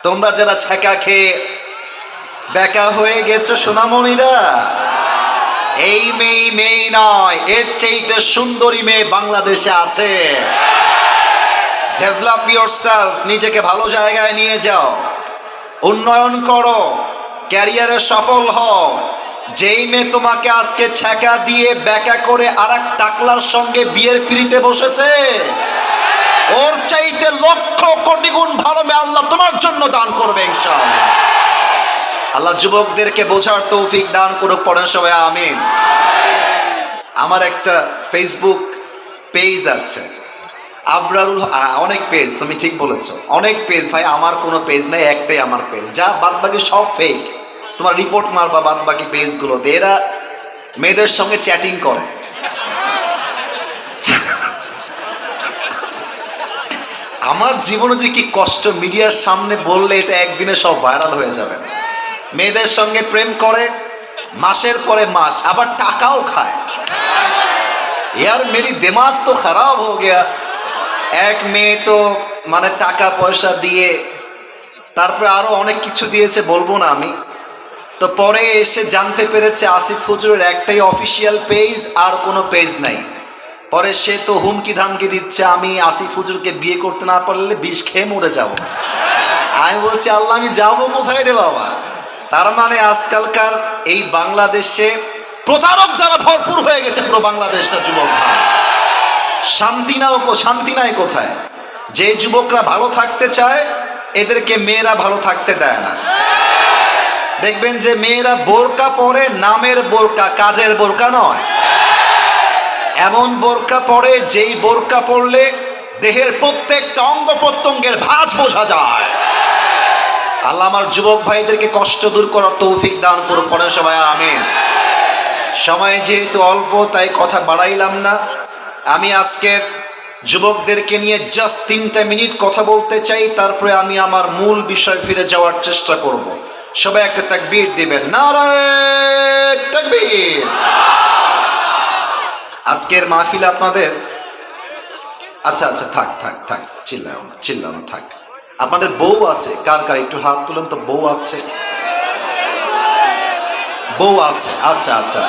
তোমরা যারা ছ্যাঁকা খেয়ে বেকা হয়ে গেছো সোনামণিরা, এই মেয়ে নয়, এর চাইতে সুন্দরী মেয়ে বাংলাদেশে আছে। ডেভেলপ ইয়োরসেলফ, নিজেকে ভালো জায়গায় নিয়ে যাও, উন্নয়ন করো, ক্যারিয়ারে সফল হও। যেই মেয়ে তোমাকে আজকে ছ্যাঁকা দিয়ে বেকা করে আর এক টাকলার সঙ্গে বিয়ের পিড়িতে বসেছে, ওর চাইতে লক্ষ কোটি গুণ ভালো মেয়ে আল্লাহ তোমার জন্য দান করবে ইনশাআল্লাহ। আল্লাহ যুবকদেরকে বোঝার তৌফিক দান করুক, পড়েন সবাই আমিন। আমার একটা ফেসবুক পেজ আছে, আবরারুল, অনেক পেজ, তুমি ঠিক বলেছো, অনেক পেজ ভাই। আমার কোনো পেজ নাই, একটাই আমার পেজ, যা বাদ বাকি সব ফেক। তোমার রিপোর্ট মারবা বাদ বাকি পেজগুলোতে, এরা মেয়েদের সঙ্গে চ্যাটিং করে। আমার জীবনে যে কি কষ্ট, মিডিয়ার সামনে বললে এটা একদিনে সব ভাইরাল হয়ে যাবে। মেয়েদের সঙ্গে প্রেম করে, মাসের পরে মাস, আবার টাকাও খায়। यार मेरी दिमाग तो खराब हो गया। এক মেয়ে তো মানে টাকা পয়সা দিয়ে, তারপরে আরো অনেক কিছু দিয়েছে, বলবো না আমি। তো পরে এসে জানতে পেরেছে আসিফ হুজুরের একটাই অফিসিয়াল পেজ, আর কোনো পেজ নাই। পরে সে তো হুমকি ধামকি দিচ্ছে, আমি আসিফ হুজুরকে বিয়ে করতে না পারলে বিষ খেয়ে মরে যাব। আমি বলছি আল্লাহ, আমি যাবো কোথায় রে বাবা। তার মানে আজকালকার এই বাংলাদেশে প্রতারক দ্বারা ভরপুর হয়ে গেছে পুরো বাংলাদেশটা। যুবক ভাই, শান্তি নাই কোথায়? যে যুবকরা ভালো থাকতে চায় এদেরকে মেয়েরা ভালো থাকতে দেয় না। দেখবেন যে মেয়েরা বোরকা পরে, নামের বোরকা, কাজের বোরকা নয়। এমন বোরকা পরে যেই বোরকা পরলে দেহের প্রত্যেকটা অঙ্গ প্রত্যঙ্গের ভাঁজ বোঝা যায়। আল্লাহ আমার যুবক ভাইদেরকে কষ্ট দূর করার তৌফিক দান করুন, পড়েন সবাই আমিন। সময় যেহেতু অল্প, তাই কথা বাড়াইলাম না। আমি আজকের যুবকদেরকে নিয়ে জাস্ট 3টা মিনিট কথা বলতে চাই, তারপরে আমি আমার মূল বিষয় ফিরে যাওয়ার চেষ্টা করব। সবাই একটা তাকবীর দিবেন, নারায়ে তাকবীর। আজকের মাহফিল আপনাদের, আচ্ছা থাক, চিল্লাও না, থাক। আপনাদের বউ আছে? কার একটু হাত তুলেন তো, বউ আছে? বউ আছে, আচ্ছা,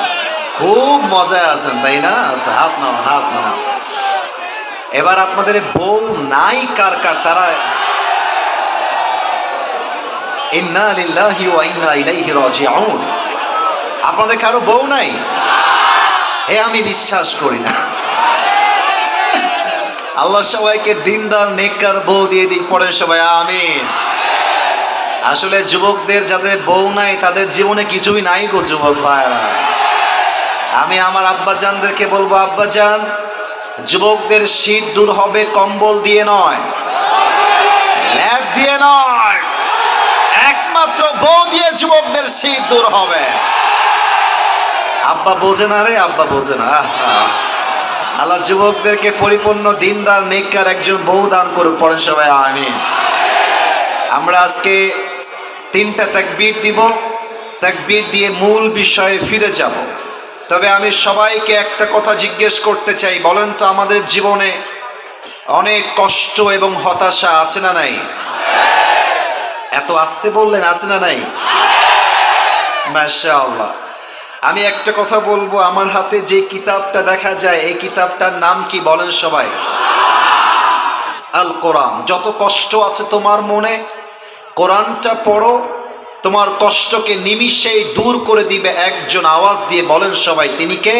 খুব মজায় আছেন তাই না? আচ্ছা, হাত নাও। এবার আপনাদের বউ নাই কার, তারা ইন্না লিল্লাহি ওয়া ইন্না ইলাইহি রাজিউন। আপনাদের কারো বউ নাই? আমি বিশ্বাস করি না। আল্লাহ সবাইকে দিনদার নেককার বউ দিয়ে দিক, পড়েন সবাই আমিন। আসলে যুবকদের যাদের বউ নাই তাদের জীবনে কিছুই নাই গো যুবক ভাইরা। আমি আমার আব্বাজানদেরকে বলবো, আব্বাজান, যুবকদের শীত দূর হবে কম্বল দিয়ে নয়, ল্যাপ দিয়ে নয়, একমাত্র বউ দিয়ে যুবকদের শীত দূর হবে। আব্বা বোঝে না রে, আব্বা বোঝে না। আল্লাহ যুবকদেরকে পরিপূর্ণ দিনদার নেককার একজন বউ দান করুক, পড়েন সবাই আমিন। আমরা আজকে 3টা তাকবীর দিব, তাকবীর দিয়ে মূল বিষয়ে ফিরে যাব। তবে আমি সবাইকে একটা কথা জিজ্ঞেস করতে চাই, বলেন তো আমাদের জীবনে অনেক কষ্ট এবং হতাশা আছে না নাই? এত আস্তে বললেন, আছে না নাই? মাশাআল্লাহ। আমি একটা কথা বলবো, আমার হাতে যে কিতাবটা দেখা যায়, এই কিতাবটার নাম কি বলেন সবাই? আল কোরআন। যত কষ্ট আছে তোমার মনে, কোরআনটা পড়ো, তোমার কষ্টকে নিমিষেই দূর করে দিবে একজন। আওয়াজ দিয়ে বলেন সবাই, তিনি কে?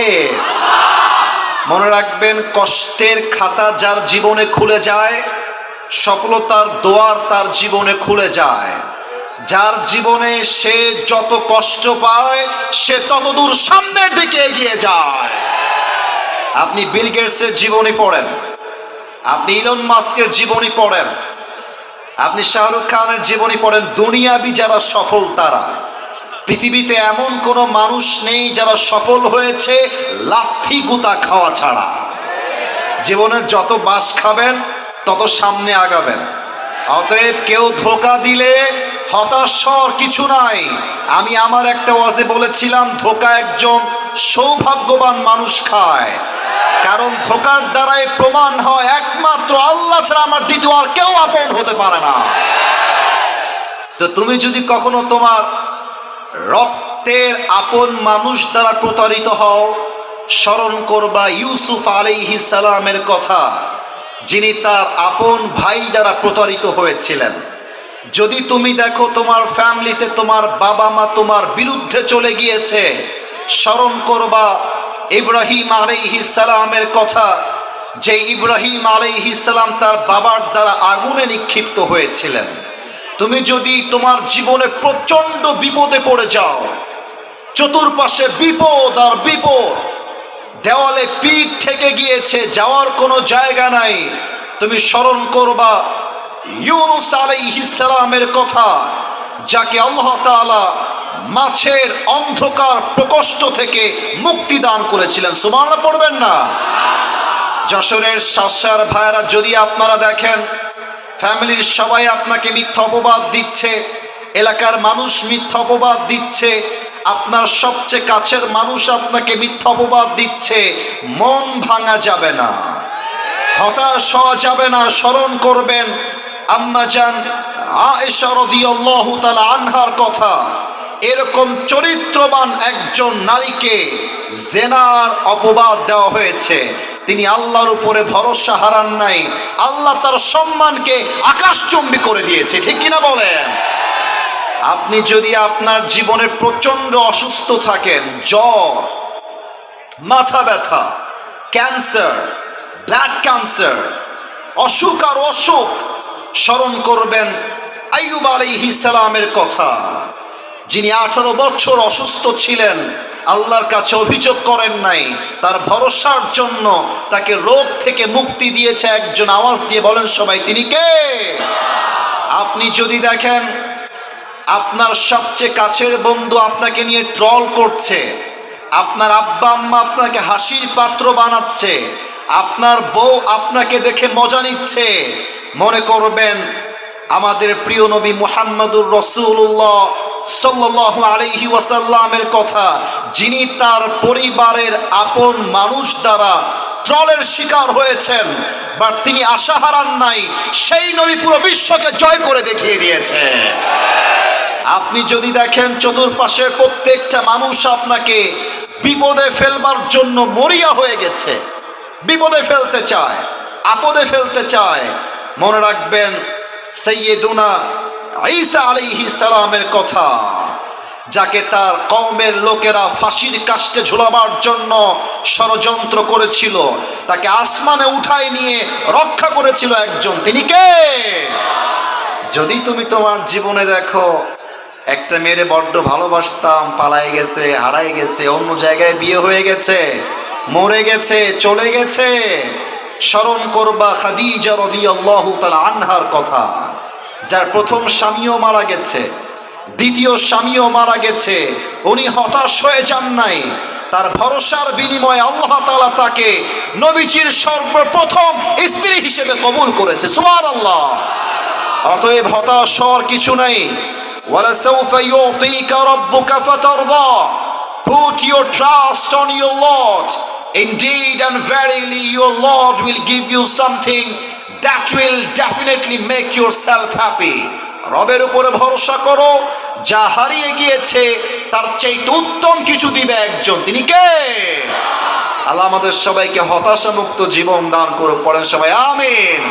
মনে রাখবেন, কষ্টের খাতা যার জীবনে খুলে যায়, সফলতার দোয়ার তার জীবনে খুলে যায়। যার জীবনে সে যত কষ্ট পায়, সে তত দূর সামনের দিকে এগিয়ে যায়। আপনি বিল গেটসের জীবনী পড়েন, আপনি ইলন মাস্কের জীবনী পড়েন, আপনি শাহরুখ খানের জীবনী পড়েন, দুনিয়াবি যারা সফল তারা, পৃথিবীতে এমন কোনো মানুষ নেই যারা সফল হয়েছে লাথি গুতা খাওয়া ছাড়া। জীবনে যত বাস খাবেন তত সামনে আগাবেন। অতএব কেউ ধোঁকা দিলে হতাশ হওয়ার কিছু নাই। আমি আমার একটা ওয়াজে বলেছিলাম, ধোঁকা একজন সৌভাগ্যবান মানুষ খায়, কারণ ধোঁকার দ্বারাই প্রমাণ হয় একমাত্র আল্লাহ ছাড়া আমার দ্বিতীয় আর কেউ আপন হতে পারে না। তো তুমি যদি কখনো তোমার রক্তের আপন মানুষ দ্বারা প্রতারিত হও, স্মরণ করবা ইউসুফ আলাইহিস সালামের কথা, যিনি তার আপন ভাই দ্বারা প্রতারিত হয়েছিলেন। যদি তুমি দেখো তোমার ফ্যামিলিতে তোমার বাবা মা তোমার বিরুদ্ধে চলে গিয়েছে, স্মরণ করবা ইব্রাহিম আলাইহিস সালামের কথা, যে ইব্রাহিম আলাইহিস সালাম তার বাবার দ্বারা আগুনে নিক্ষিপ্ত হয়েছিলেন। তুমি যদি তোমার জীবনে প্রচন্ড বিপদে পড়ে যাও, চতুর্পাশে বিপদ আর বিপদ, দেওয়ালে পিঠ থেকে গিয়েছে, যাওয়ার কোনো জায়গা নাই, তুমি স্মরণ করবা ইউনুস আলাইহিস সালামের কথা, যাকে আল্লাহ তাআলা মাছের অন্ধকার প্রকোষ্ঠ থেকে মুক্তি দান করেছিলেন। সুবহানাল্লাহ পড়বেন না? যশোরের শাসার ভাইরা, যদি আপনারা দেখেন ফ্যামিলির সবাই আপনাকে মিথ্যা অপবাদ দিচ্ছে, এলাকার মানুষ মিথ্যা অপবাদ দিচ্ছে, আপনার সবচেয়ে কাছের মানুষ আপনাকে মিথ্যা অপবাদ দিচ্ছে, মন ভাঙা যাবে না, হতাশ হওয়া যাবে না। স্মরণ করবেন আম্মা জান আয়েশা রাদিয়াল্লাহু তাআলা আনহার কথা। এরকম চরিত্রবান একজন নারীকে জেনার অপবাদ দেওয়া হয়েছে, তিনি আল্লাহর উপরে ভরসা হারান নাই, আল্লাহ তার সম্মানকে আকাশচুম্বী করে দিয়েছে। ঠিক কিনা বলেন? আপনি যদি আপনার জীবনে প্রচন্ড অসুস্থ থাকেন, জ্বর, মাথা ব্যথা, ক্যান্সার, ব্লাড ক্যান্সার, অসুখ আর অসুখ, স্মরণ করবেন আইয়ুব আলাইহিস সালামের কথা, যিনি 18 বছর অসুস্থ ছিলেন, আল্লাহর কাছে অভিযোগ করেন নাই, তার ভরসার জন্য তাকে রোগ থেকে মুক্তি দিয়েছে একজন। আওয়াজ দিয়ে বলেন সবাই, তিনি কে? আপনি যদি দেখেন আপনার সবচেয়ে কাছের বন্ধু আপনাকে নিয়ে ট্রল করছে, আপনার আব্বা আম্মা আপনাকে হাসির পাত্র বানাচ্ছে, আপনার বউ আপনাকে দেখে মজা নিচ্ছে, মনে করবেন আমাদের প্রিয় নবী মুহাম্মদুর রাসূলুল্লাহ সাল্লাল্লাহু আলাইহি ওয়াসাল্লামের কথা, যিনি তার পরিবারের আপন মানুষ দ্বারা ট্রলের শিকার হয়েছেন, বাট তিনি আশা হারান নাই, সেই নবী পুরো বিশ্বকে জয় করে দেখিয়ে দিয়েছে। আপনি যদি দেখেন চতুর্পাশের প্রত্যেকটা মানুষ আপনাকে বিপদে ফেলবার জন্য মরিয়া হয়ে গেছে, বিপদে ফেলতে চায়, আপদে ফেলতে চায়, মনে রাখবেন সাইয়্যিদুনা ঈসা আলাইহিস সালামের কথা, যাকে তার কওমের লোকেরা ফাঁসির কাস্টে ঝুলাবার জন্য ষড়যন্ত্র করেছিল, তাকে আসমানে উঠায় নিয়ে রক্ষা করেছিল একজন, তিনি কে? যদি তুমি তোমার জীবনে দেখো একটা মেয়েরে বড্ড ভালোবাসতাম, পালাই গেছে, হারাই গেছে, অন্য জায়গায় বিয়ে হয়ে গেছে, মরে গেছে, চলে গেছে, স্মরণ করবা খাদিজা রাদিয়াল্লাহু তাআলা আনহার কথা, যার প্রথম স্বামীও মারা গেছে, দ্বিতীয় স্বামীও মারা গেছে, উনি হতাশ হয়ে যান নাই, তার ভরসার বিনিময়ে আল্লাহ তাআলা তাকে নবীজির সর্বপ্রথম স্ত্রী হিসেবে কবুল করেছে। সুবহানাল্লাহ। অতএব হতাশ হওয়ার কিছু নাই। ওয়ালাসাউফা ইউতিকা রাব্বুকা ফাতারদা, put your trust on your Lord, indeed and verily your Lord will give you something that will definitely make yourself happy. রবের উপরে ভরসা করো, যা হারিয়ে গিয়েছে তার চাইতে উত্তম কিছু দিবে একজন, তিনি কে? আল্লাহ আমাদের সবাইকে হতাশা মুক্ত জীবন দান করুক। পড়েন সবাই আমিন।